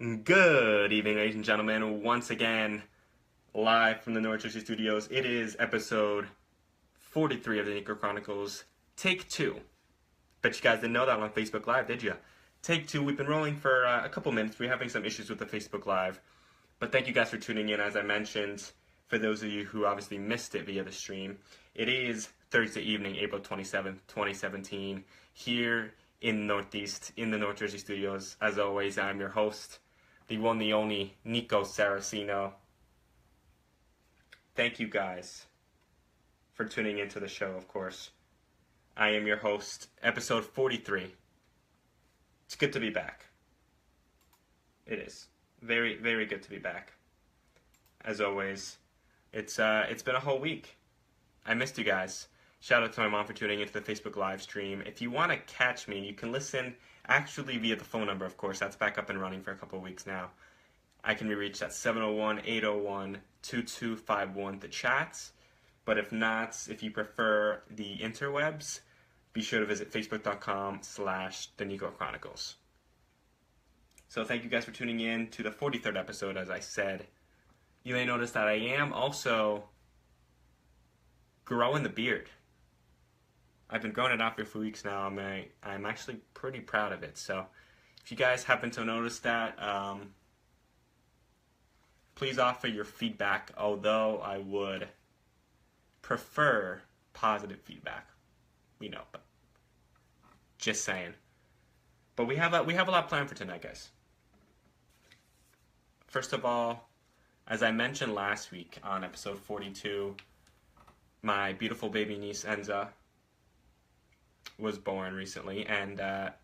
Good evening, ladies and gentlemen. Once again, live from the North Jersey studios. It is episode 43 of the Nico Chronicles. Take two. Bet you guys didn't know that on Facebook Live, did you? Take two. We've been rolling for a couple minutes. We're having some issues with the Facebook Live. But thank you guys for tuning in. As I mentioned, for those of you who obviously missed it via the stream, it is Thursday evening, April 27th, 2017, here in Northeast, in the North Jersey studios. As always, I'm your host, the one, the only, Nico Saracino. Thank you guys for tuning into the show, of course. I am your host, episode 43. It's good to be back. It is. Very, very good to be back. As always, it's been a whole week. I missed you guys. Shout out to my mom for tuning into the Facebook live stream. If you want to catch me, you can listen actually via the phone number, of course. That's back up and running for a couple of weeks now. I can be reached at 701-801-2251 to chat. But if not, if you prefer the interwebs, be sure to visit facebook.com/The Nico Chronicles. So thank you guys for tuning in to the 43rd episode, as I said. You may notice that I am also growing the beard. I've been growing it out for a few weeks now. I'm actually pretty proud of it. So if you guys happen to notice that, please offer your feedback, although I would prefer positive feedback. We know, but just saying. But we have a lot planned for tonight, guys. First of all, as I mentioned last week on episode 42, my beautiful baby niece Enza was born recently, and I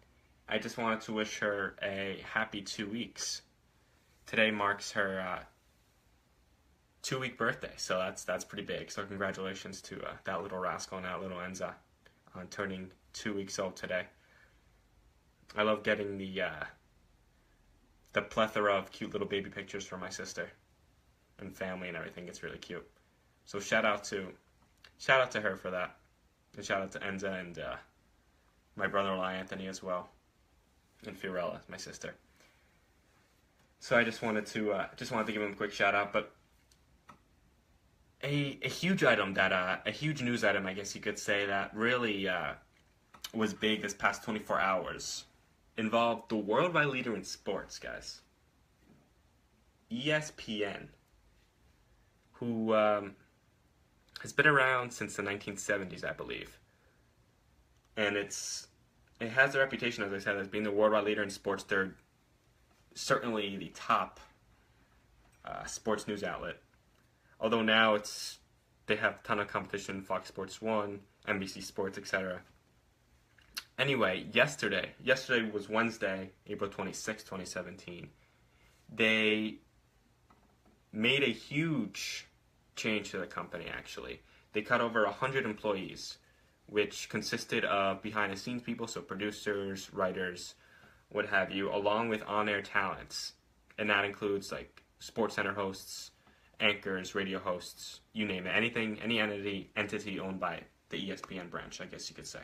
just wanted to wish her a happy 2 weeks. Today marks her 2-week birthday, so that's pretty big. So congratulations to that little rascal and that little Enza on turning 2 weeks old today. I love getting the plethora of cute little baby pictures from my sister and family and everything. It's really cute. So shout out to her for that, and shout out to Enza and my brother-in-law Anthony as well, and Fiorella, my sister. So I just wanted to give him a quick shout out. But a huge item a huge news item, I guess you could say, that really was big this past 24 hours involved the worldwide leader in sports, guys. ESPN, who has been around since the 1970s, I believe. And it has a reputation, as I said, as being the worldwide leader in sports. They're certainly the top sports news outlet. Although now they have a ton of competition, Fox Sports 1, NBC Sports, etc. Anyway, yesterday was Wednesday, April 26, 2017. They made a huge change to the company, actually. They cut over 100 employees, which consisted of behind-the-scenes people, so producers, writers, what have you, along with on-air talents. And that includes, like, SportsCenter hosts, anchors, radio hosts, you name it. Anything, any entity owned by the ESPN branch, I guess you could say.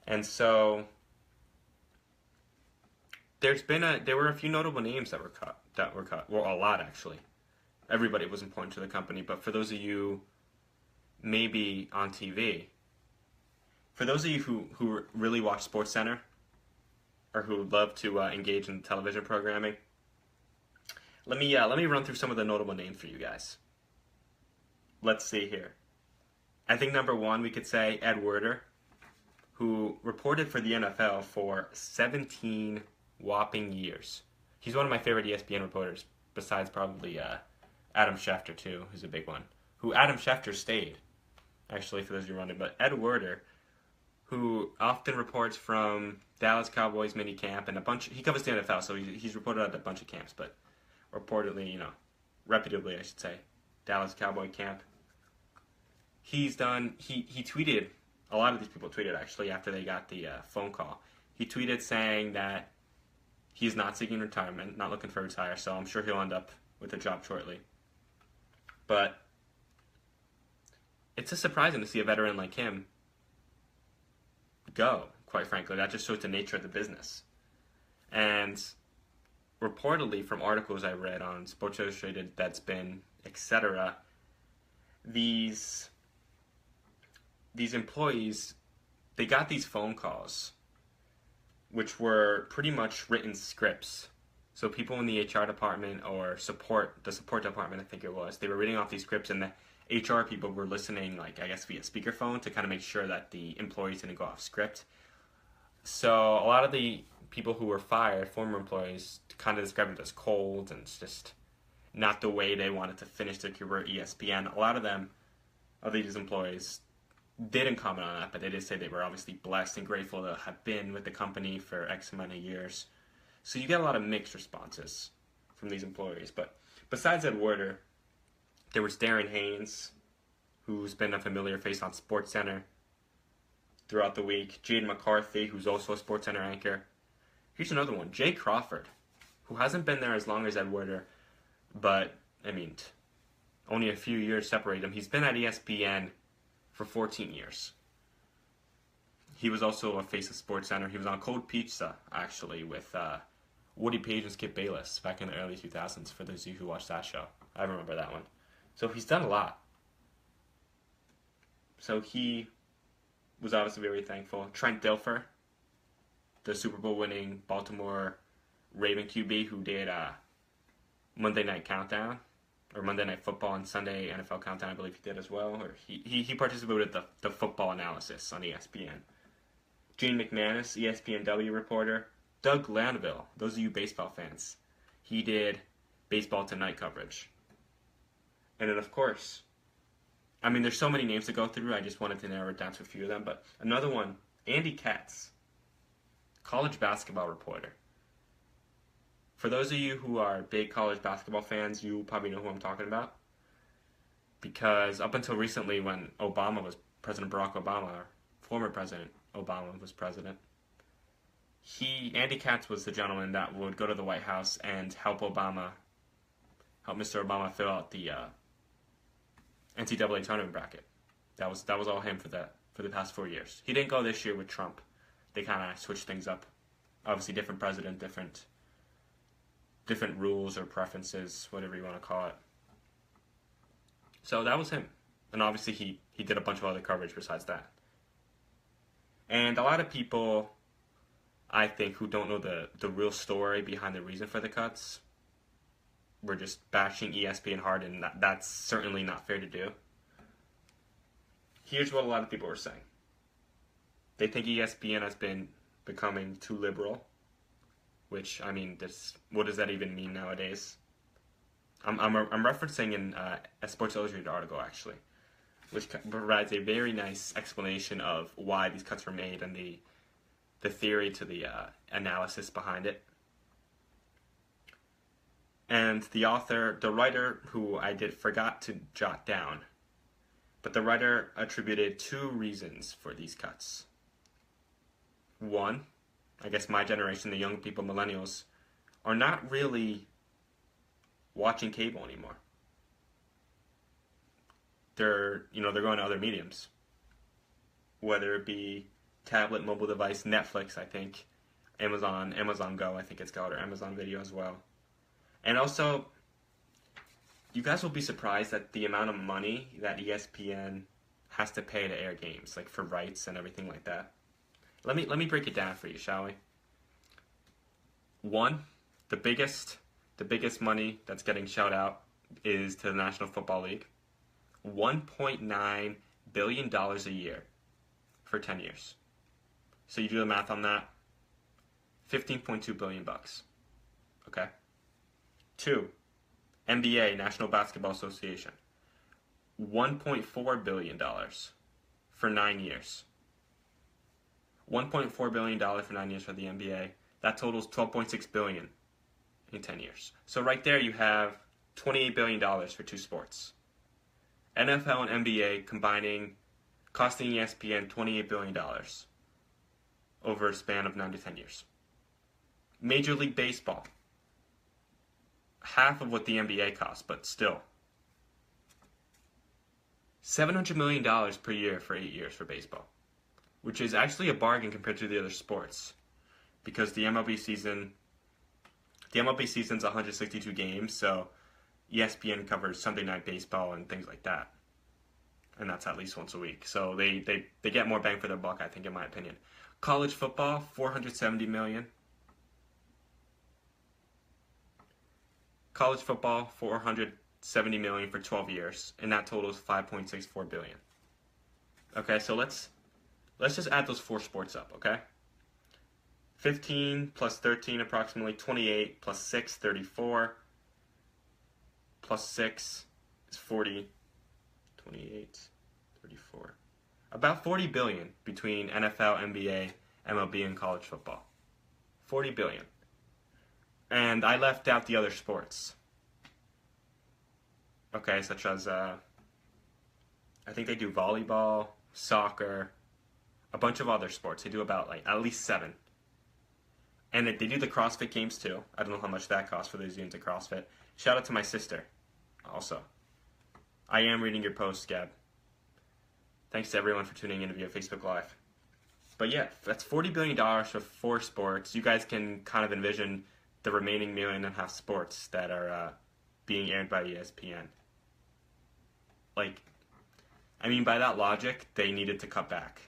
And so there were a few notable names that were cut. Well, a lot, actually. Everybody was important to the company, but for those of you maybe on TV, for those of you who really watch SportsCenter or who love to engage in television programming, let me run through some of the notable names for you guys. Let's see here. I think number one, we could say Ed Werder, who reported for the NFL for 17 whopping years. He's one of my favorite ESPN reporters, besides probably Adam Schefter, too, who's a big one. Who Adam Schefter stayed, actually, for those of you wondering. But Ed Werder, who often reports from Dallas Cowboys minicamp and he covers the NFL, so he's reported at a bunch of camps, but reportedly, reputably, I should say, Dallas Cowboy camp. He tweeted, a lot of these people tweeted, actually, after they got the phone call. He tweeted saying that he's not seeking retirement, not looking for a retire, so I'm sure he'll end up with a job shortly. But it's just surprising to see a veteran like him go, quite frankly. That just shows the nature of the business. And reportedly from articles I read on Sports Illustrated, Deadspin, etc., these employees, they got these phone calls, which were pretty much written scripts. So people in the HR department or the support department, I think it was, they were reading off these scripts, and the HR people were listening, like, I guess via speakerphone, to kind of make sure that the employees didn't go off script. So a lot of the people who were fired, former employees, kind of described it as cold and just not the way they wanted to finish their career at ESPN. A lot of these employees didn't comment on that, but they did say they were obviously blessed and grateful to have been with the company for X amount of years. So you get a lot of mixed responses from these employees. But besides Ed Werder, there was Darren Haynes, who's been a familiar face on SportsCenter throughout the week. Jade McCarthy, who's also a SportsCenter anchor. Here's another one, Jay Crawford, who hasn't been there as long as Ed Werder, but, I mean, only a few years separate him. He's been at ESPN for 14 years. He was also a face of SportsCenter. He was on Cold Pizza, actually, with Woody Page and Skip Bayless back in the early 2000s, for those of you who watched that show. I remember that one. So he's done a lot. So he was obviously very thankful. Trent Dilfer, the Super Bowl winning Baltimore Raven QB who did Monday Night Countdown, or Monday Night Football and Sunday NFL Countdown, I believe he did as well. Or he participated with the football analysis on ESPN. Gene McManus, ESPNW reporter. Doug Landville, those of you baseball fans, he did Baseball Tonight coverage. And then, of course, I mean, there's so many names to go through, I just wanted to narrow it down to a few of them. But another one, Andy Katz, college basketball reporter. For those of you who are big college basketball fans, you probably know who I'm talking about. Because up until recently, when President Barack Obama, or former President Obama was president, Andy Katz was the gentleman that would go to the White House and help Mr. Obama fill out the NCAA tournament bracket. That was all him for the past 4 years. He didn't go this year with Trump. They kind of switched things up. Obviously, different president, different rules or preferences, whatever you want to call it. So that was him. And obviously he did a bunch of other coverage besides that. And a lot of people, I think, who don't know the real story behind the reason for the cuts, were just bashing ESPN hard, and that's certainly not fair to do. Here's what a lot of people were saying. They think ESPN has been becoming too liberal, which, I mean, what does that even mean nowadays? I'm referencing in a Sports Illustrated article, actually, which provides a very nice explanation of why these cuts were made and the theory to the analysis behind it. And the writer, who I forgot to jot down, but the writer attributed 2 reasons for these cuts. One, I guess my generation, the young people, millennials, are not really watching cable anymore. They're going to other mediums, whether it be tablet, mobile device, Netflix, I think, Amazon Go, I think it's called, or Amazon Video as well. And also, you guys will be surprised at the amount of money that ESPN has to pay to air games, like for rights and everything like that. Let me break it down for you, shall we? One, the biggest money that's getting shelled out is to the National Football League. $1.9 billion a year for 10 years. So you do the math on that, $15.2 billion bucks. Okay? 2, NBA, National Basketball Association, $1.4 billion for 9 years. $1.4 billion for 9 years for the NBA. That totals $12.6 billion in 10 years. So right there you have $28 billion for 2 sports. NFL and NBA combining, costing ESPN $28 billion over a span of 9 to 10 years. Major League Baseball, half of what the NBA costs, but still. $700 million per year for 8 years for baseball, which is actually a bargain compared to the other sports, because the MLB season The MLB season's 162 games, so ESPN covers Sunday Night Baseball and things like that. And that's at least once a week. So they get more bang for their buck, I think, in my opinion. College football, $470 million. College football, $470 million for 12 years, and that totals $5.64 billion. Okay, so let's just add those 4 sports up, okay? 15 plus 13, approximately 28, plus 6, 34, plus 6 is 40, 28, 34. About 40 billion between NFL, NBA, MLB, and college football. 40 billion. And I left out the other sports. Okay, such as, I think they do volleyball, soccer, a bunch of other sports. They do about, like, at least 7. And they do the CrossFit games, too. I don't know how much that costs for those into CrossFit. Shout out to my sister, also. I am reading your post, Gab. Thanks to everyone for tuning in via Facebook Live. But yeah, that's $40 billion for 4 sports. You guys can kind of envision the remaining 1.5 million sports that are being aired by ESPN. Like, I mean, by that logic, they needed to cut back.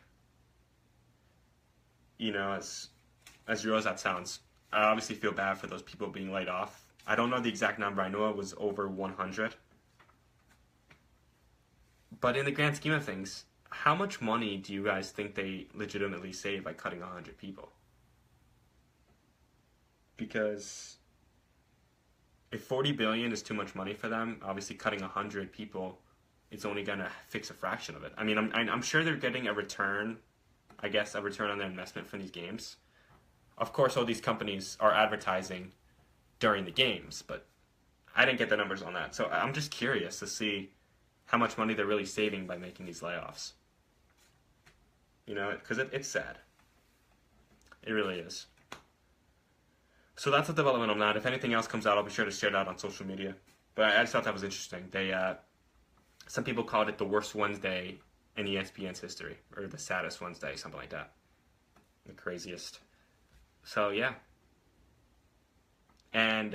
You know, as real as that sounds, I obviously feel bad for those people being laid off. I don't know the exact number. I know it was over 100. But in the grand scheme of things, how much money do you guys think they legitimately save by cutting 100 people? Because if 40 billion is too much money for them, obviously cutting 100 people, it's only going to fix a fraction of it. I mean, I'm sure they're getting a return, I guess, a return on their investment from these games. Of course, all these companies are advertising during the games, but I didn't get the numbers on that. So I'm just curious to see how much money they're really saving by making these layoffs. You know, because it's sad. It really is. So that's a development on that. If anything else comes out, I'll be sure to share that on social media. But I just thought that was interesting. Some people called it the worst Wednesday in ESPN's history, or the saddest Wednesday, something like that. The craziest. So yeah. And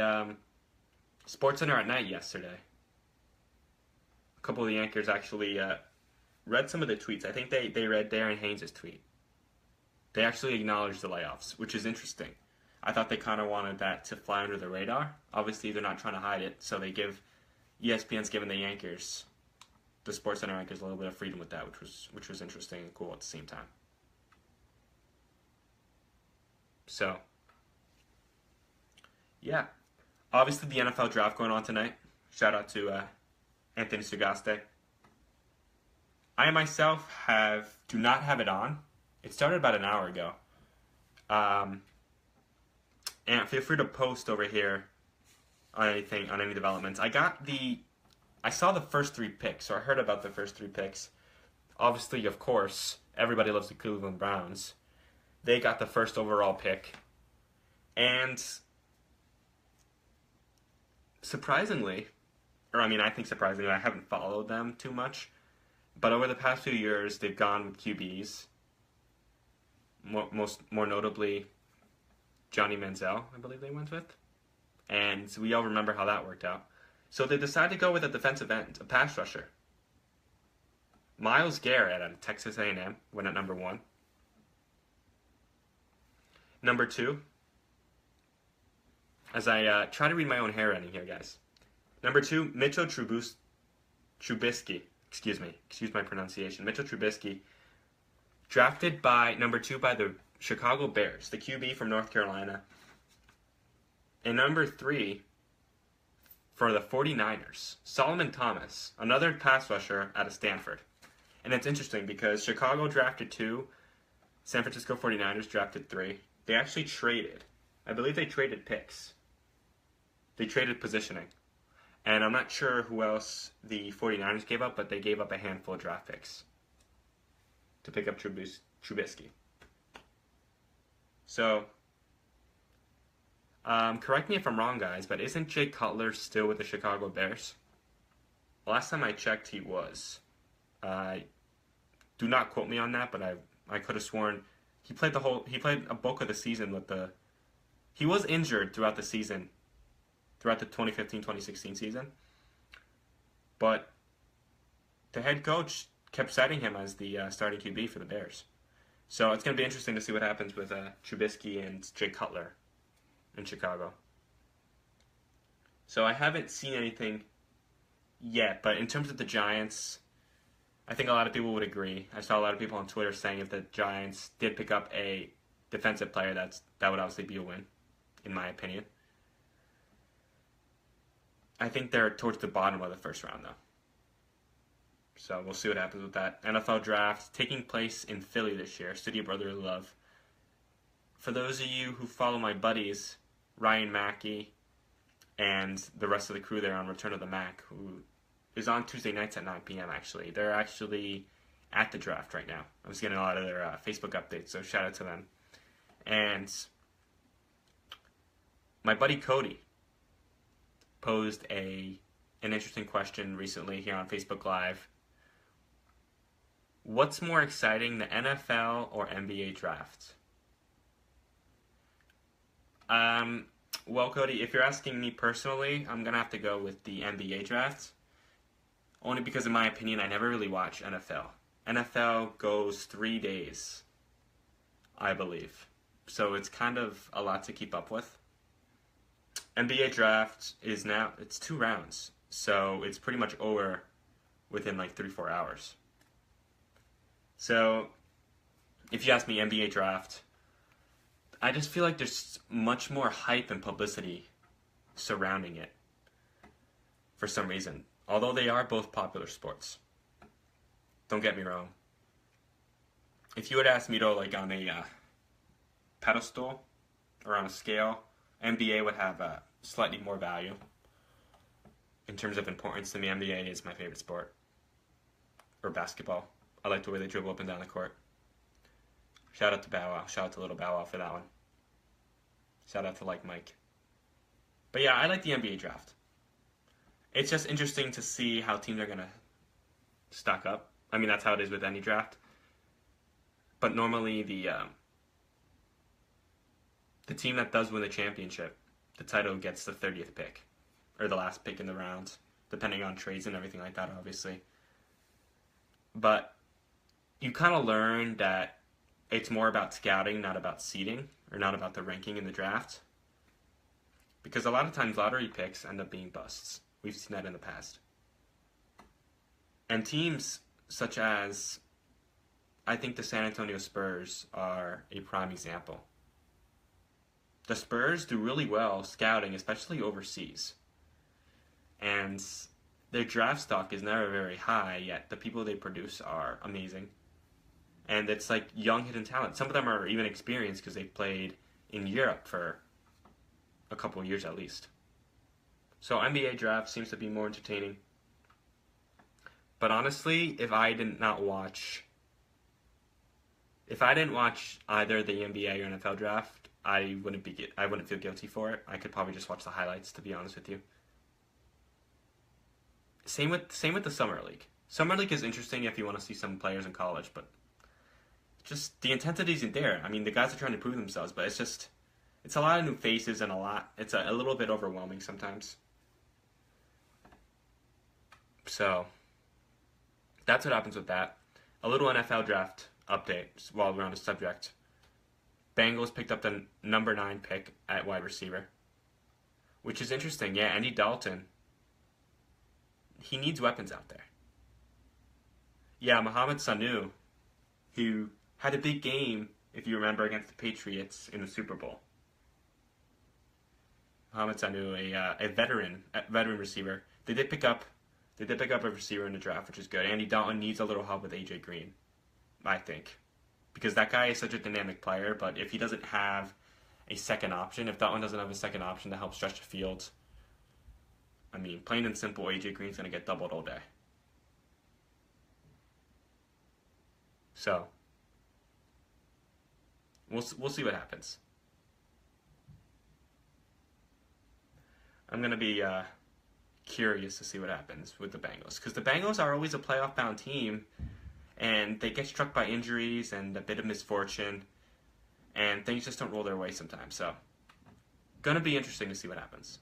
SportsCenter at night yesterday. A couple of the anchors actually read some of the tweets. I think they read Darren Haynes' tweet. They actually acknowledged the layoffs, which is interesting. I thought they kind of wanted that to fly under the radar. Obviously, they're not trying to hide it, so ESPN's giving the anchors, the SportsCenter anchors, a little bit of freedom with that, which was interesting and cool at the same time. So, yeah. Obviously, the NFL draft going on tonight. Shout out to Anthony Sugaste. I myself do not have it on. It started about an hour ago. And feel free to post over here on any developments. I saw the first 3 picks, so I heard about the first 3 picks. Obviously, of course, everybody loves the Cleveland Browns. They got the first overall pick. And surprisingly, I think surprisingly, I haven't followed them too much. But over the past few years, they've gone with QBs. More notably, Johnny Manziel, I believe they went with. And we all remember how that worked out. So they decided to go with a defensive end, a pass rusher. Myles Garrett out of Texas A&M went at number 1. Number 2, as I try to read my own handwriting here, guys. Number 2, Mitchell Trubisky. Excuse my pronunciation. Mitchell Trubisky, drafted by number 2 by the Chicago Bears, the QB from North Carolina. And number 3 for the 49ers, Solomon Thomas, another pass rusher out of Stanford. And it's interesting because Chicago drafted 2, San Francisco 49ers drafted 3. They actually traded. I believe they traded picks. They traded positioning. And I'm not sure who else the 49ers gave up, but they gave up a handful of draft picks to pick up Trubisky. So, correct me if I'm wrong, guys, but isn't Jay Cutler still with the Chicago Bears? Last time I checked, he was. Do not quote me on that, but I could have sworn he played a bulk of the season with the. He was injured throughout the season throughout the 2015-2016 season. But the head coach kept citing him as the starting QB for the Bears. So it's going to be interesting to see what happens with Trubisky and Jay Cutler in Chicago. So I haven't seen anything yet, but in terms of the Giants, I think a lot of people would agree. I saw a lot of people on Twitter saying if the Giants did pick up a defensive player, that would obviously be a win, in my opinion. I think they're towards the bottom of the first round, though. So we'll see what happens with that. NFL draft taking place in Philly this year, city of brotherly love. For those of you who follow my buddies, Ryan Mackey and the rest of the crew there on Return of the Mac, who is on Tuesday nights at 9 p.m. actually. They're actually at the draft right now. I was getting a lot of their Facebook updates, so shout out to them. And my buddy Cody posed an interesting question recently here on Facebook Live. What's more exciting, the NFL or NBA draft? Well, Cody, if you're asking me personally, I'm going to have to go with the NBA draft. Only because, in my opinion, I never really watch NFL. NFL goes 3 days, I believe. So it's kind of a lot to keep up with. NBA draft is now, it's 2 rounds. So it's pretty much over within like 3-4 hours. So if you ask me NBA draft, I just feel like there's much more hype and publicity surrounding it for some reason. Although they are both popular sports. Don't get me wrong. If you had asked me to like on a pedestal or on a scale, NBA would have slightly more value. In terms of importance to me, NBA is my favorite sport. Or basketball. I like the way they dribble up and down the court. Shout out to Bow Wow. Shout out to Little Bow Wow for that one. Shout out to Like Mike. But yeah, I like the NBA draft. It's just interesting to see how teams are going to stack up. I mean, that's how it is with any draft. But normally the team that does win the championship, the title gets the 30th pick. Or the last pick in the round. Depending on trades and everything like that, obviously. But you kind of learn that it's more about scouting, not about seeding, or not about the ranking in the draft. Because a lot of times lottery picks end up being busts. We've seen that in the past. And teams such as, I think the San Antonio Spurs are a prime example. The Spurs do really well scouting, especially overseas. And their draft stock is never very high, yet the people they produce are amazing. And it's like young hidden talent. Some of them are even experienced because they've played in Europe for a couple of years at least. So NBA draft seems to be more entertaining. But honestly, if I didn't watch either the NBA or NFL draft, I wouldn't feel guilty for it. I could probably just watch the highlights, to be honest with you. Same with the Summer League. Summer League is interesting if you want to see some players in college, but just the intensity isn't there. I mean, the guys are trying to prove themselves, but it's a lot of new faces and it's a little bit overwhelming sometimes. So that's what happens with that. A little NFL draft update while we're on the subject. Bengals picked up the number 9 pick at wide receiver, which is interesting. Yeah, Andy Dalton, he needs weapons out there. Yeah, Mohamed Sanu, who had a big game, if you remember, against the Patriots in the Super Bowl. Mohamed Sanu, a veteran receiver. They did pick up a receiver in the draft, which is good. Andy Dalton needs a little help with AJ Green, I think. Because that guy is such a dynamic player, but if he doesn't have a second option, if Dalton doesn't have a second option to help stretch the field, I mean, plain and simple, AJ Green's going to get doubled all day. So, we'll see what happens. I'm going to be curious to see what happens with the Bengals. Because the Bengals are always a playoff-bound team, and they get struck by injuries and a bit of misfortune, and things just don't roll their way sometimes. So, going to be interesting to see what happens.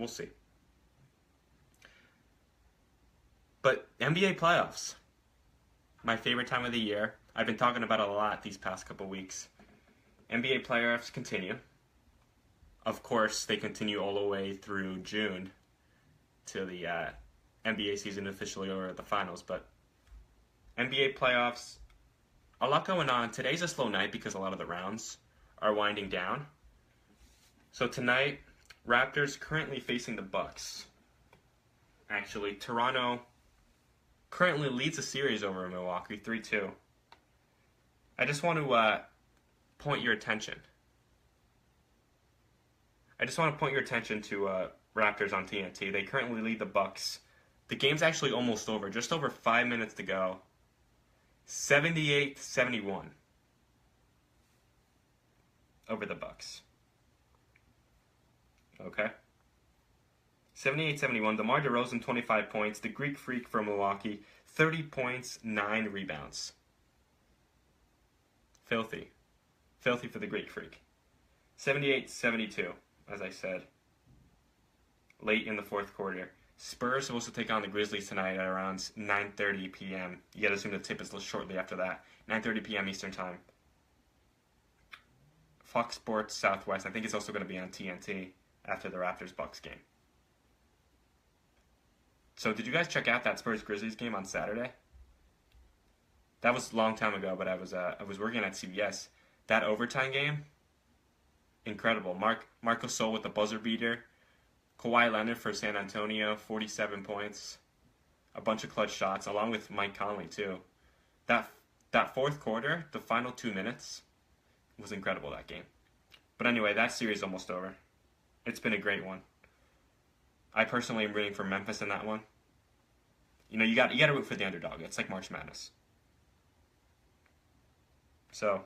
We'll see. But NBA playoffs, my favorite time of the year. I've been talking about it a lot these past couple weeks. NBA playoffs continue. Of course, they continue all the way through June till the NBA season officially over at the finals. But NBA playoffs, a lot going on. Today's a slow night because a lot of the rounds are winding down. So tonight, Raptors currently facing the Bucks. Actually, Toronto currently leads the series over Milwaukee 3-2. I just want to point your attention. I just want to point your attention to Raptors on TNT. They currently lead the Bucks. The game's actually almost over. Just over 5 minutes to go. 78-71 over the Bucks. Okay? 78-71. DeMar DeRozan, 25 points. The Greek Freak from Milwaukee, 30 points, 9 rebounds. Filthy. Filthy for the Greek Freak. 78-72, as I said. Late in the fourth quarter. Spurs supposed to take on the Grizzlies tonight at around 9:30 p.m. You gotta assume the tip is shortly after that. 9:30 p.m. Eastern Time. Fox Sports Southwest. I think it's also going to be on TNT after the Raptors-Bucks game. So did you guys check out that Spurs-Grizzlies game on Saturday? That was a long time ago, but I was working at CBS. That overtime game, incredible. Marc Gasol with the buzzer beater. Kawhi Leonard for San Antonio, 47 points. A bunch of clutch shots, along with Mike Conley, too. That fourth quarter, the final 2 minutes, was incredible, that game. But anyway, that series is almost over. It's been a great one. I personally am rooting for Memphis in that one. You know, you got to root for the underdog. It's like March Madness. So,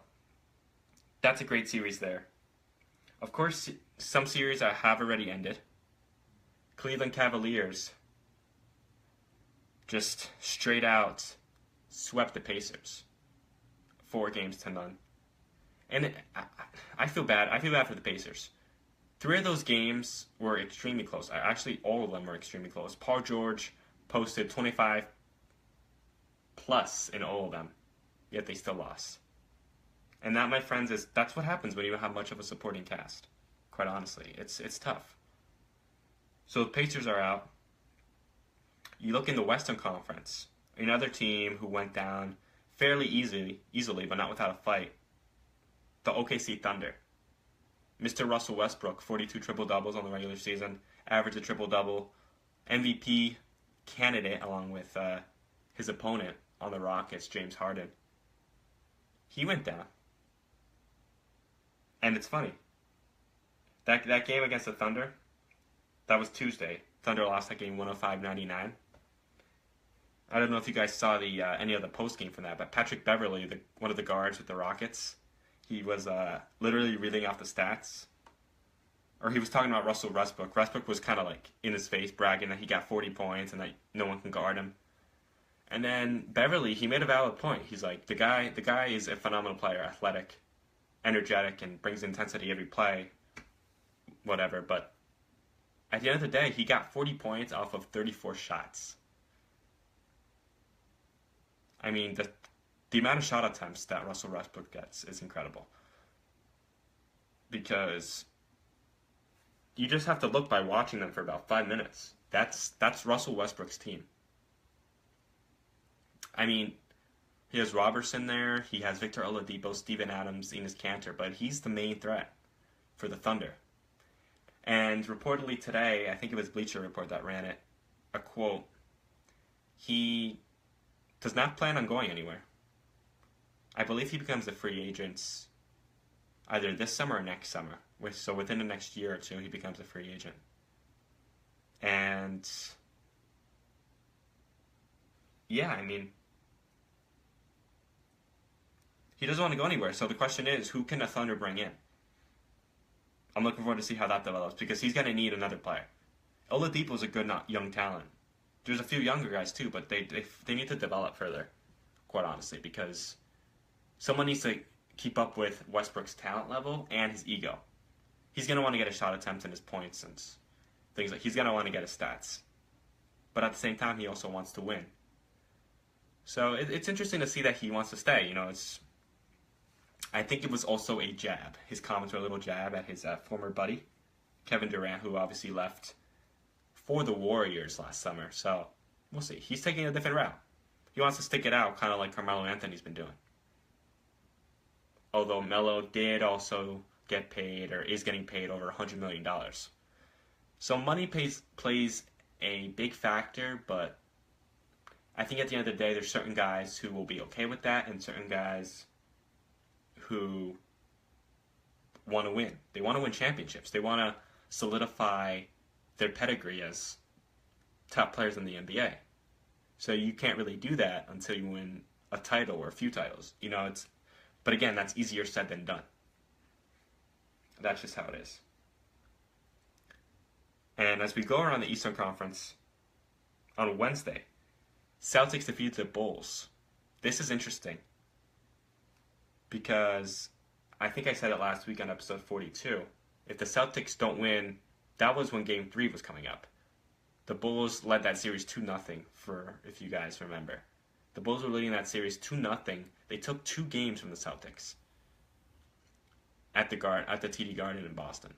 that's a great series there. Of course, some series have already ended. Cleveland Cavaliers just straight out swept the Pacers. 4-0. And I feel bad. I feel bad for the Pacers. 3 of those games were extremely close. Actually, all of them were extremely close. Paul George posted 25 plus in all of them, yet they still lost. And that, my friends, that's what happens when you have much of a supporting cast. Quite honestly, it's tough. So the Pacers are out. You look in the Western Conference, another team who went down fairly easily, but not without a fight. The OKC Thunder. Mr. Russell Westbrook, 42 triple-doubles on the regular season, averaged a triple-double, MVP candidate along with his opponent on the Rockets, James Harden. He went down. And it's funny. That game against the Thunder, that was Tuesday. Thunder lost that game 105-99. I don't know if you guys saw the any of the post-game from that, but Patrick Beverley, one of the guards with the Rockets, he was literally reading off the stats. Or he was talking about Russell Westbrook. Westbrook was kind of like in his face bragging that he got 40 points and that no one can guard him. And then Beverley, he made a valid point. He's like, the guy is a phenomenal player, athletic, energetic, and brings intensity every play, whatever. But at the end of the day, he got 40 points off of 34 shots. I mean, the amount of shot attempts that Russell Westbrook gets is incredible. Because you just have to look by watching them for about 5 minutes. That's Russell Westbrook's team. I mean, he has Robertson there, he has Victor Oladipo, Steven Adams, Enes Kanter, but he's the main threat for the Thunder. And reportedly today, I think it was Bleacher Report that ran it, a quote, he does not plan on going anywhere. I believe he becomes a free agent either this summer or next summer. So within the next year or two, he becomes a free agent. And yeah, I mean, he doesn't want to go anywhere. So the question is, who can the Thunder bring in? I'm looking forward to see how that develops because he's going to need another player. Oladipo's a good young talent. There's a few younger guys too, but they need to develop further, quite honestly, because someone needs to keep up with Westbrook's talent level and his ego. He's going to want to get a shot attempt in his points, and things like he's going to want to get his stats. But at the same time, he also wants to win. So it's interesting to see that he wants to stay. I think it was also a jab. His comments were a little jab at his former buddy, Kevin Durant, who obviously left for the Warriors last summer. So we'll see. He's taking a different route. He wants to stick it out, kind of like Carmelo Anthony's been doing. Although Melo did also get paid, or is getting paid, over $100 million. So money plays a big factor, but I think at the end of the day, there's certain guys who will be okay with that, and certain guys who want to win. They want to win championships. They want to solidify their pedigree as top players in the NBA. So you can't really do that until you win a title or a few titles. But again, that's easier said than done. That's just how it is. And as we go around the Eastern Conference, on Wednesday, Celtics defeated the Bulls. This is interesting because I think I said it last week on episode 42. If the Celtics don't win, that was when Game 3 was coming up. The Bulls led that series 2-0, if you guys remember. The Bulls were leading that series 2-0. They took 2 games from the Celtics at the TD Garden in Boston,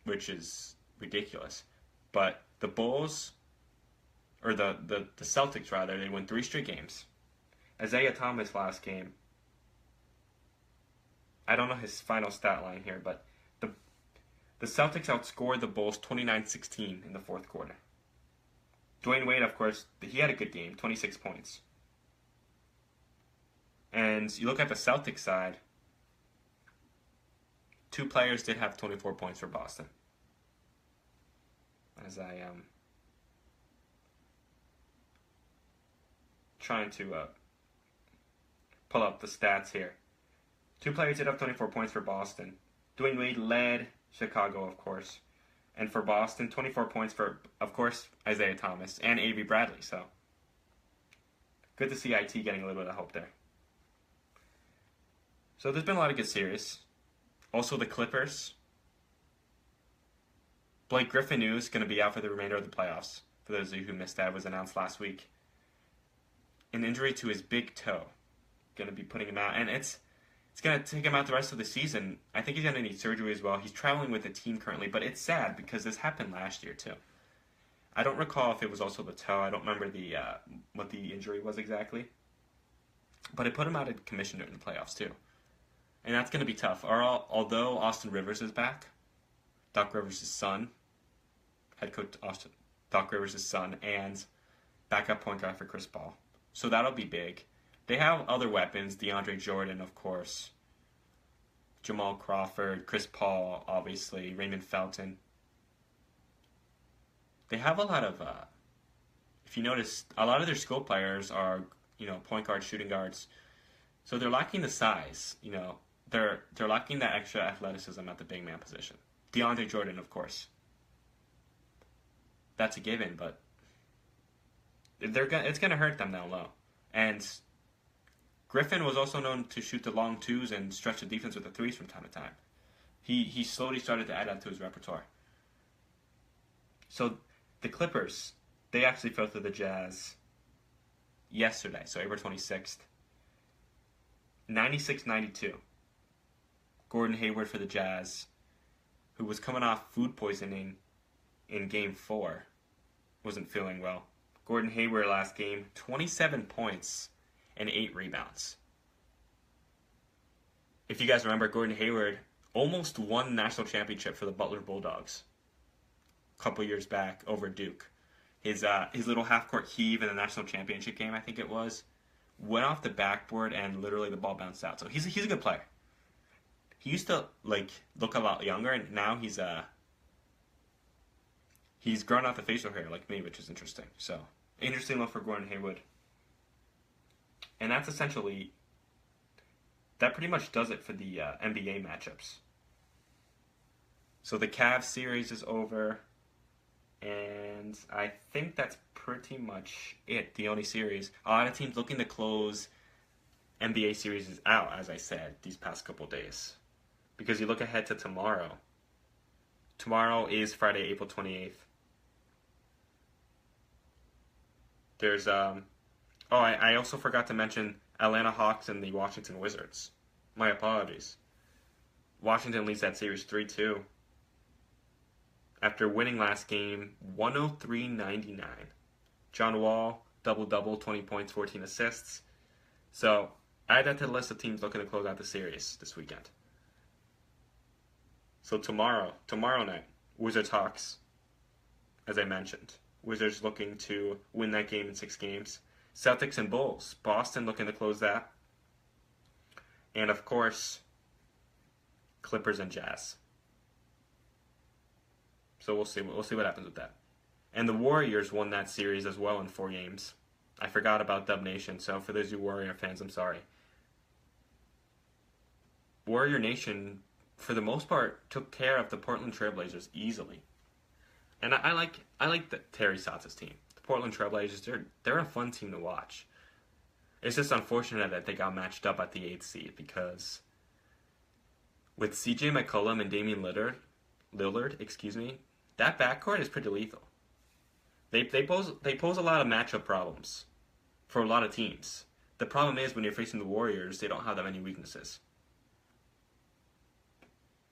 which is ridiculous. But the Bulls, or the Celtics rather, they won 3 straight games. Isaiah Thomas last game, I don't know his final stat line here, but the Celtics outscored the Bulls 29-16 in the fourth quarter. Dwayne Wade, of course, he had a good game, 26 points. And you look at the Celtics side, 2 players did have 24 points for Boston. As I am trying to pull up the stats here. 2 players did have 24 points for Boston. Dwayne Wade led Chicago, of course. And for Boston, 24 points for, of course, Isaiah Thomas and Avery Bradley. So good to see IT getting a little bit of help there. So there's been a lot of good series. Also the Clippers. Blake Griffin is going to be out for the remainder of the playoffs. For those of you who missed that, it was announced last week. An injury to his big toe. Going to be putting him out. And it's going to take him out the rest of the season. I think he's going to need surgery as well. He's traveling with the team currently, but it's sad because this happened last year too. I don't recall if it was also the toe. I don't remember what the injury was exactly. But it put him out of commission during the playoffs too. And that's going to be tough. Although Austin Rivers is back, Doc Rivers' son, head coach Doc Rivers' son, and backup point guard for Chris Paul. So that'll be big. They have other weapons, DeAndre Jordan, of course, Jamal Crawford, Chris Paul, obviously, Raymond Felton. They have a lot of, if you notice, a lot of their skill players are, point guards, shooting guards. So they're lacking the size, They're lacking that extra athleticism at the big man position. DeAndre Jordan, of course. That's a given, but it's going to hurt them down low. And Griffin was also known to shoot the long twos and stretch the defense with the threes from time to time. He slowly started to add that to his repertoire. So the Clippers, they actually fell to the Jazz yesterday, so April 26th. 96-92. Gordon Hayward for the Jazz, who was coming off food poisoning in Game 4, wasn't feeling well. Gordon Hayward last game, 27 points and 8 rebounds. If you guys remember, Gordon Hayward almost won the national championship for the Butler Bulldogs a couple years back over Duke. His little half-court heave in the national championship game, I think it was, went off the backboard and literally the ball bounced out. So he's a good player. He used to look a lot younger, and now he's grown out the facial hair like me, which is interesting. So interesting look for Gordon Hayward. And that's essentially, that pretty much does it for the NBA matchups. So the Cavs series is over, and I think that's pretty much it, the only series. A lot of teams looking to close NBA series is out, as I said, these past couple days. Because you look ahead to tomorrow. Tomorrow is Friday, April 28th. There's I also forgot to mention Atlanta Hawks and the Washington Wizards. My apologies. Washington leads that series 3-2 after winning last game 103-99. John Wall, double-double, 20 points, 14 assists. So, add that to the list of teams looking to close out the series this weekend. So tomorrow night, Wizards Hawks, as I mentioned. Wizards looking to win that game in 6 games. Celtics and Bulls, Boston looking to close that. And of course, Clippers and Jazz. So we'll see what happens with that. And the Warriors won that series as well in 4 games. I forgot about Dub Nation, so for those of you Warrior fans, I'm sorry. Warrior Nation, for the most part, took care of the Portland Trailblazers easily. And I like the Terry Stotts' team. The Portland Trailblazers, they're a fun team to watch. It's just unfortunate that they got matched up at the 8th seed because with CJ McCollum and Damian Lillard, that backcourt is pretty lethal. They pose a lot of matchup problems for a lot of teams. The problem is when you're facing the Warriors, they don't have that many weaknesses.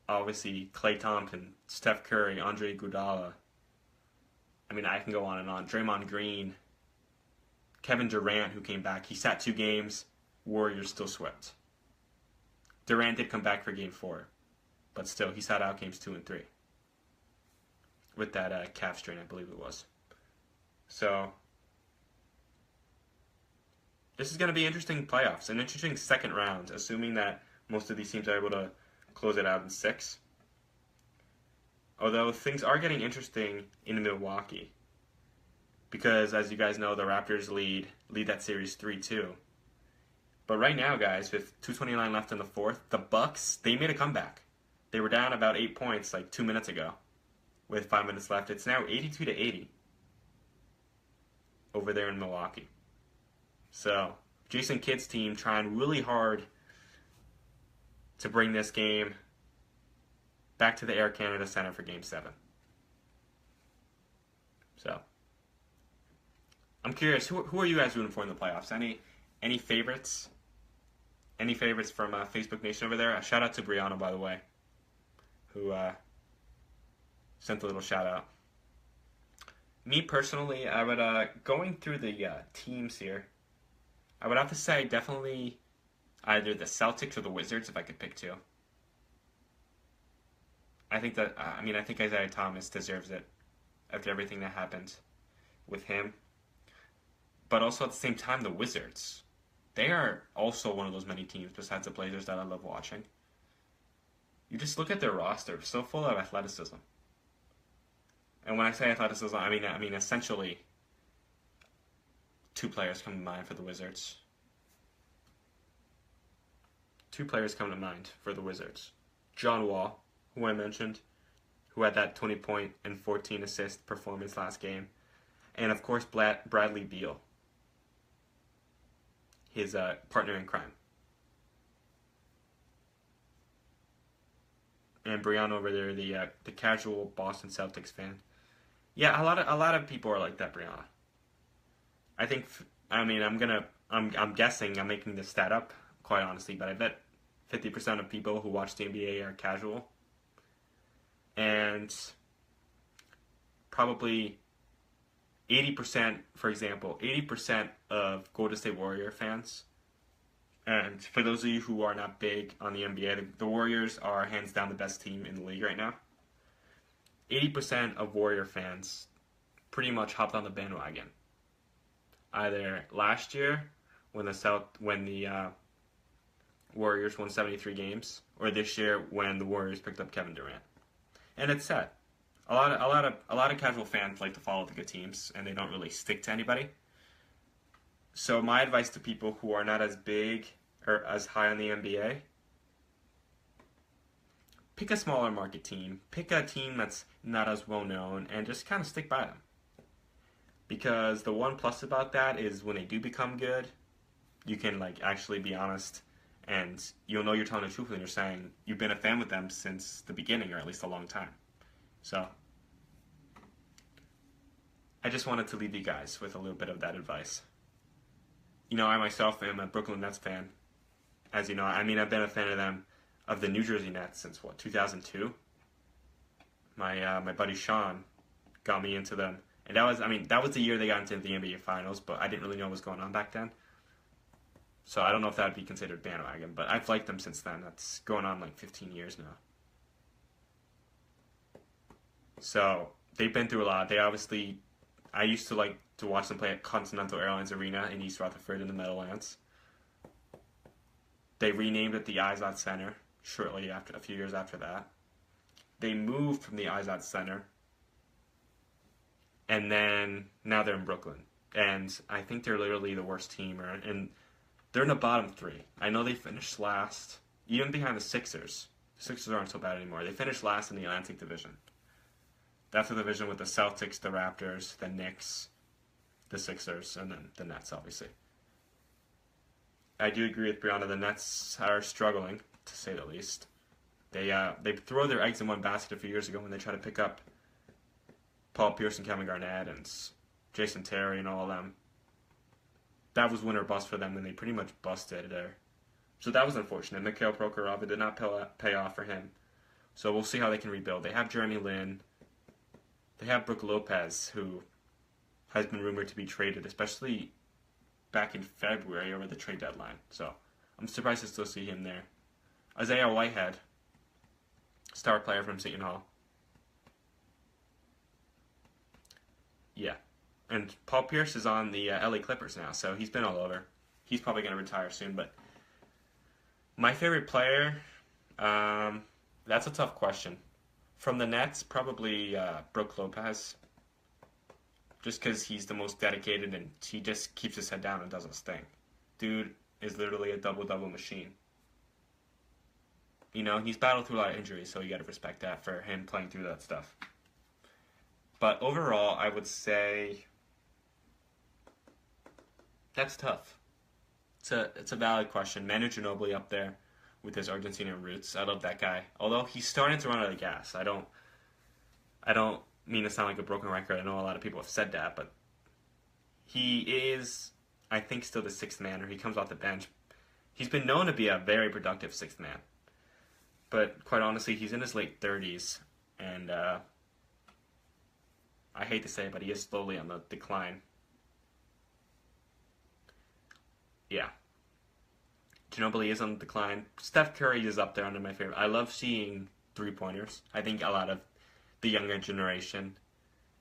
Obviously, Klay Thompson, Steph Curry, Andre Iguodala. I mean, I can go on and on. Draymond Green, Kevin Durant, who came back. He sat 2 games. Warriors still swept. Durant did come back for Game 4, but still, he sat out Games 2 and 3 with that calf strain, I believe it was. So, this is going to be interesting playoffs, an interesting second round, assuming that most of these teams are able to close it out in 6. Although things are getting interesting in Milwaukee, because as you guys know, the Raptors lead that series 3-2. But right now, guys, with 2:29 left in the 4th, the Bucks, they made a comeback. They were down about 8 points like 2 minutes ago with 5 minutes left. It's now 82-80 over there in Milwaukee. So, Jason Kidd's team trying really hard to bring this game back to the Air Canada Centre for Game 7. So, I'm curious, who are you guys rooting for in the playoffs? Any favorites? Any favorites from Facebook Nation over there? A shout out to Brianna, by the way, who sent a little shout out. Me personally, I would going through the teams here, I would have to say definitely either the Celtics or the Wizards if I could pick 2. I think Isaiah Thomas deserves it after everything that happened with him. But also at the same time, the Wizards. They are also one of those many teams besides the Blazers that I love watching. You just look at their roster, so full of athleticism. And when I say athleticism, I mean essentially 2 players come to mind for the Wizards. 2 players come to mind for the Wizards. John Wall, who I mentioned, who had that 20-point and 14-assist performance last game. And, of course, Bradley Beal, his partner in crime. And Brianna over there, the casual Boston Celtics fan. Yeah, a lot of people are like that, Brianna. I'm guessing, I'm making this stat up, quite honestly, but I bet 50% of people who watch the NBA are casual. And probably 80%, for example, 80% of Golden State Warrior fans, and for those of you who are not big on the NBA, the Warriors are hands down the best team in the league right now. 80% of Warrior fans pretty much hopped on the bandwagon. Either last year when the Warriors won 73 games, or this year when the Warriors picked up Kevin Durant. And it's sad. A lot of casual fans like to follow the good teams, and they don't really stick to anybody. So my advice to people who are not as big or as high on the NBA: pick a smaller market team, pick a team that's not as well known, and just kind of stick by them. Because the one plus about that is when they do become good, you can actually be honest, and you'll know you're telling the truth when you're saying you've been a fan with them since the beginning, or at least a long time. So, I just wanted to leave you guys with a little bit of that advice. You know, I myself am a Brooklyn Nets fan. As you know, I mean, I've been a fan of them, of the New Jersey Nets since, 2002? My buddy Sean got me into them. And that was the year they got into the NBA Finals, but I didn't really know what was going on back then. So I don't know if that would be considered bandwagon, but I've liked them since then. That's going on like 15 years now. So they've been through a lot. I used to like to watch them play at Continental Airlines Arena in East Rutherford in the Meadowlands. They renamed it the Izod Center shortly after, a few years after that. They moved from the Izod Center, and then now they're in Brooklyn. And I think they're literally the worst team, and they're in the bottom three. I know they finished last, even behind the Sixers. The Sixers aren't so bad anymore. They finished last in the Atlantic Division. That's the division with the Celtics, the Raptors, the Knicks, the Sixers, and then the Nets, obviously. I do agree with Brianna. The Nets are struggling, to say the least. They throw their eggs in one basket a few years ago when they try to pick up Paul Pierce and Kevin Garnett and Jason Terry and all of them. That was win or bust for them, and they pretty much busted there. So that was unfortunate. Mikhail Prokhorov, it did not pay off for him. So we'll see how they can rebuild. They have Jeremy Lin. They have Brook Lopez, who has been rumored to be traded, especially back in February over the trade deadline. So I'm surprised to still see him there. Isaiah Whitehead, star player from Seton Hall. Yeah. And Paul Pierce is on the LA Clippers now, so he's been all over. He's probably going to retire soon, but my favorite player, that's a tough question. From the Nets, probably Brook Lopez, just because he's the most dedicated and he just keeps his head down and doesn't stink. Dude is literally a double-double machine. You know, he's battled through a lot of injuries, so you got to respect that for him playing through that stuff. But overall, I would say that's tough. It's a valid question. Manu Ginobili up there with his Argentinian roots. I love that guy. Although he's starting to run out of gas. I don't mean to sound like a broken record. I know a lot of people have said that, but he is, I think, still the sixth man, or he comes off the bench. He's been known to be a very productive sixth man. But quite honestly, he's in his late 30s, and I hate to say it, but he is slowly on the decline. Yeah. Ginobili is on the decline. Steph Curry is up there under my favorite. I love seeing three-pointers. I think a lot of the younger generation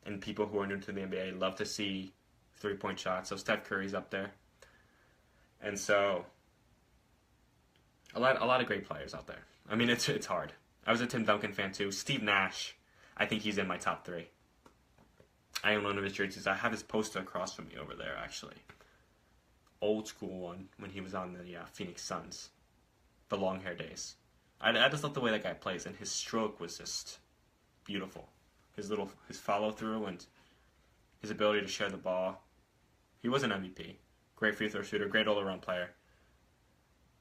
and people who are new to the NBA love to see three-point shots. So Steph Curry's up there. And so a lot of great players out there. I mean, it's hard. I was a Tim Duncan fan too. Steve Nash, I think he's in my top three. I own one of his jerseys. I have his poster across from me over there, actually. Old school one when he was on the Phoenix Suns. The long hair days. I just love the way that guy plays, and his stroke was just beautiful. His follow through and his ability to share the ball. He was an MVP. Great free throw shooter, great all around player.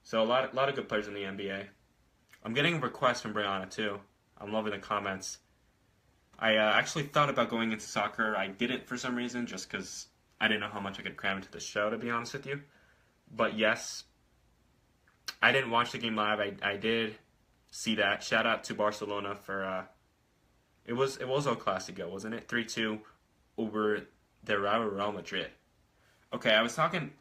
So a lot of good players in the NBA. I'm getting requests from Brianna too. I'm loving the comments. I actually thought about going into soccer. I didn't for some reason, just because I didn't know how much I could cram into the show, to be honest with you. But yes, I didn't watch the game live. I did see that. Shout out to Barcelona for it was El Clasico, wasn't it? 3-2 over their rival Real Madrid. Okay, I was talking.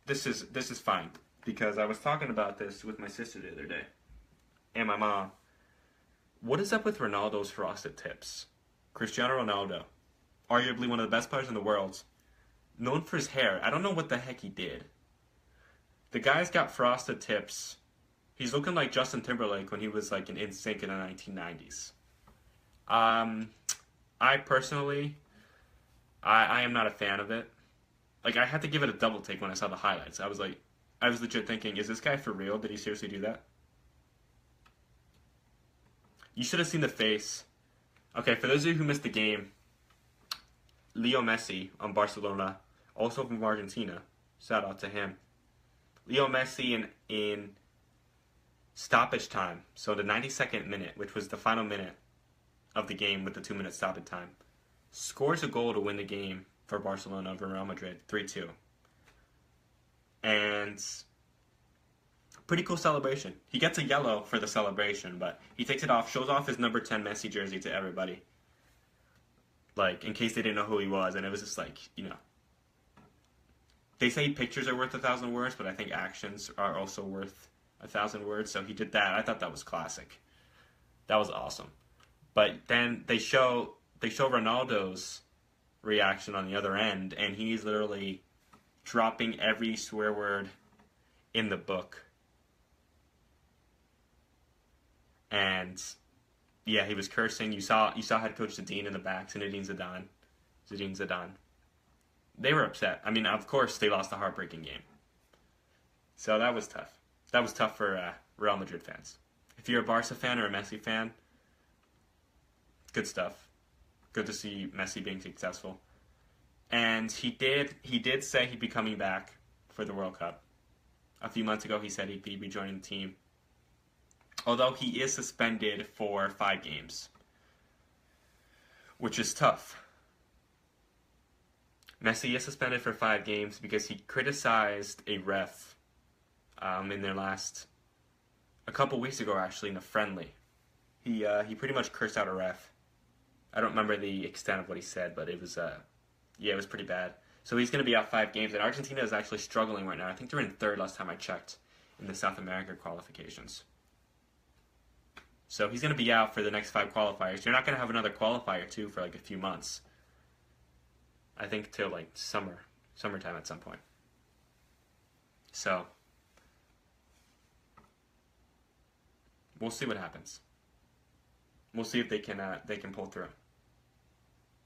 This is fine because I was talking about this with my sister the other day and my mom. What is up with Ronaldo's frosted tips? Cristiano Ronaldo, arguably one of the best players in the world, known for his hair. I don't know what the heck he did. The guy's got frosted tips. He's looking like Justin Timberlake when he was like in NSYNC in the 1990s. I personally, I am not a fan of it. Like, I had to give it a double take when I saw the highlights. I was legit thinking, is this guy for real? Did he seriously do that? You should have seen the face. Okay, for those of you who missed the game, Leo Messi on Barcelona, also from Argentina, shout out to him. Leo Messi in stoppage time, so the 92nd minute, which was the final minute of the game with the 2-minute stoppage time, scores a goal to win the game for Barcelona over Real Madrid, 3-2. And pretty cool celebration. He gets a yellow for the celebration, but he takes it off, shows off his number 10 Messi jersey to everybody. Like, in case they didn't know who he was, and it was just like, they say pictures are worth 1,000 words, but I think actions are also worth 1,000 words, so he did that. I thought that was classic. That was awesome. But then they show Ronaldo's reaction on the other end, and he's literally dropping every swear word in the book. And yeah, he was cursing. You saw head coach Zidane in the back, Zinedine Zidane. They were upset. I mean, of course, they lost a heartbreaking game. So that was tough. That was tough for Real Madrid fans. If you're a Barca fan or a Messi fan, good stuff. Good to see Messi being successful. And he did say he'd be coming back for the World Cup. A few months ago, he said he'd be joining the team. Although he is suspended for 5 games, which is tough. Messi is suspended for 5 games because he criticized a ref in their a couple weeks ago, actually, in a friendly. He pretty much cursed out a ref. I don't remember the extent of what he said, but it was it was pretty bad. So he's going to be out 5 games, and Argentina is actually struggling right now. I think they're in 3rd last time I checked in the South America qualifications. So he's going to be out for the next 5 qualifiers. You're not going to have another qualifier, too, for like a few months. I think till like summertime at some point. So we'll see what happens. We'll see if they can pull through.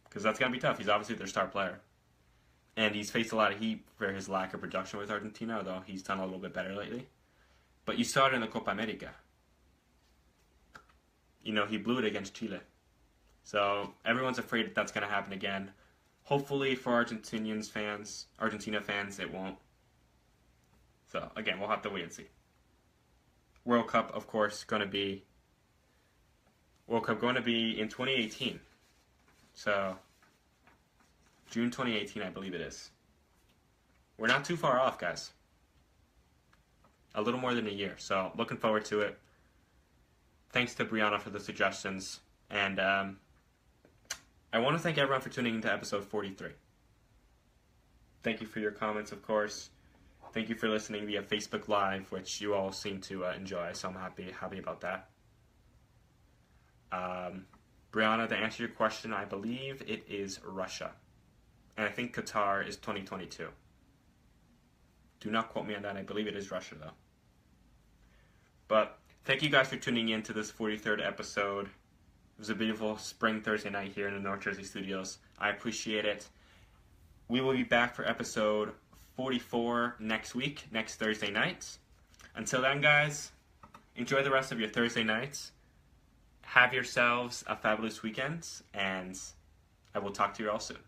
Because that's going to be tough. He's obviously their star player. And he's faced a lot of heat for his lack of production with Argentina, although he's done a little bit better lately. But you saw it in the Copa America. He blew it against Chile. So everyone's afraid that that's going to happen again. Hopefully for Argentina fans, it won't. So again, we'll have to wait and see. World Cup, of course, going to be in 2018. So June 2018, I believe it is. We're not too far off, guys. A little more than a year. So looking forward to it. Thanks to Brianna for the suggestions. And I want to thank everyone for tuning into episode 43. Thank you for your comments, of course. Thank you for listening via Facebook Live, which you all seem to enjoy, so I'm happy about that. Brianna, to answer your question, I believe it is Russia. And I think Qatar is 2022. Do not quote me on that. I believe it is Russia, though. But thank you guys for tuning in to this 43rd episode. It was a beautiful spring Thursday night here in the North Jersey studios. I appreciate it. We will be back for episode 44 next Thursday night. Until then, guys, enjoy the rest of your Thursday nights. Have yourselves a fabulous weekend, and I will talk to you all soon.